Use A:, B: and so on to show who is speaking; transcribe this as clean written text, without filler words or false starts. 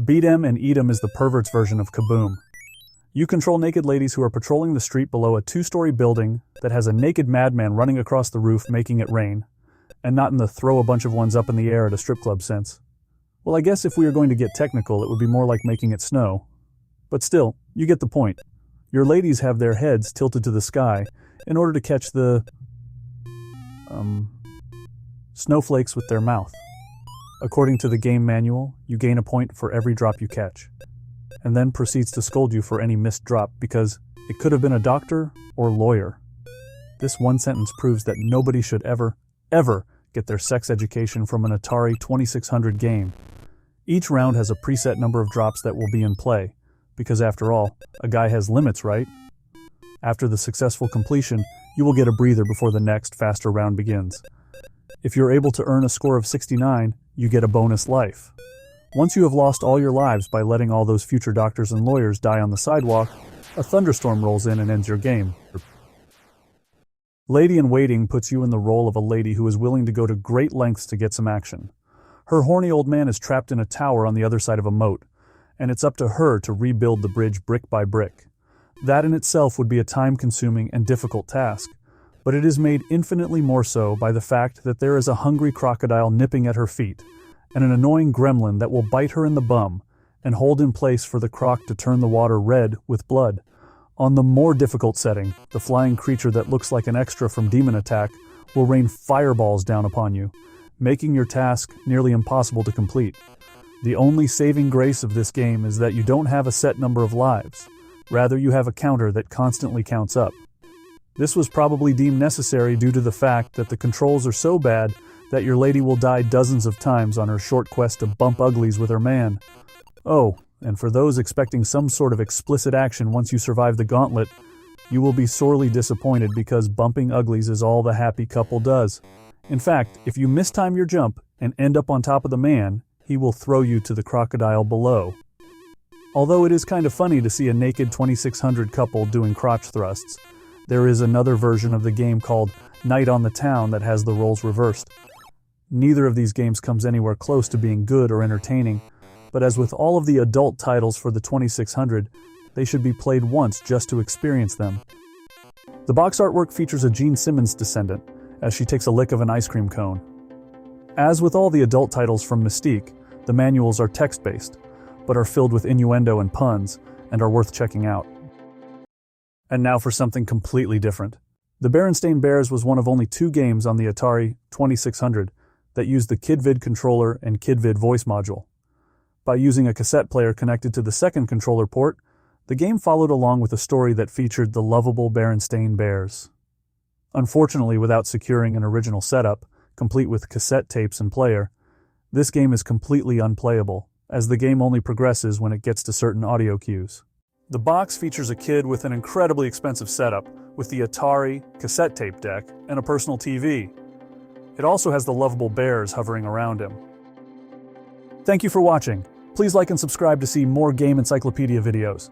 A: Beat 'em and eat 'em is the pervert's version of Kaboom. You control naked ladies who are patrolling the street below a two-story building that has a naked madman running across the roof making it rain, and not in the throw a bunch of ones up in the air at a strip club sense. Well, I guess if we are going to get technical, it would be more like making it snow. But still, you get the point. Your ladies have their heads tilted to the sky in order to catch the snowflakes with their mouth. According to the game manual, you gain a point for every drop you catch, and then proceeds to scold you for any missed drop because it could have been a doctor or lawyer. This one sentence proves that nobody should ever get their sex education from an Atari 2600 game. Each round has a preset number of drops that will be in play, because after all, a guy has limits, right? After the successful completion, you will get a breather before the next, faster round begins. If you're able to earn a score of 69, you get a bonus life. Once you have lost all your lives by letting all those future doctors and lawyers die on the sidewalk, a thunderstorm rolls in and ends your game. Lady in Waiting puts you in the role of a lady who is willing to go to great lengths to get some action. Her horny old man is trapped in a tower on the other side of a moat, and it's up to her to rebuild the bridge brick by brick. That in itself would be a time-consuming and difficult task, but it is made infinitely more so by the fact that there is a hungry crocodile nipping at her feet, and an annoying gremlin that will bite her in the bum and hold in place for the croc to turn the water red with blood. On the more difficult setting, the flying creature that looks like an extra from Demon Attack will rain fireballs down upon you, making your task nearly impossible to complete. The only saving grace of this game is that you don't have a set number of lives. Rather, you have a counter that constantly counts up. This was probably deemed necessary due to the fact that the controls are so bad that your lady will die dozens of times on her short quest to bump uglies with her man. Oh, and for those expecting some sort of explicit action once you survive the gauntlet, you will be sorely disappointed because bumping uglies is all the happy couple does. In fact, if you mistime your jump and end up on top of the man, he will throw you to the crocodile below. Although it is kind of funny to see a naked 2600 couple doing crotch thrusts, there is another version of the game called Night on the Town that has the roles reversed. Neither of these games comes anywhere close to being good or entertaining, but as with all of the adult titles for the 2600, they should be played once just to experience them. The box artwork features a Gene Simmons descendant, as she takes a lick of an ice cream cone. As with all the adult titles from Mystique, the manuals are text-based, but are filled with innuendo and puns, and are worth checking out. And now for something completely different. The Berenstein Bears was one of only 2 games on the Atari 2600 that used the KidVid controller and KidVid voice module. By using a cassette player connected to the second controller port, the game followed along with a story that featured the lovable Berenstein Bears. Unfortunately, without securing an original setup, complete with cassette tapes and player, this game is completely unplayable, as the game only progresses when it gets to certain audio cues. The box features a kid with an incredibly expensive setup, with the Atari cassette tape deck and a personal TV. It also has the lovable bears hovering around him. Thank you for watching. Please like and subscribe to see more Game Encyclopedia videos.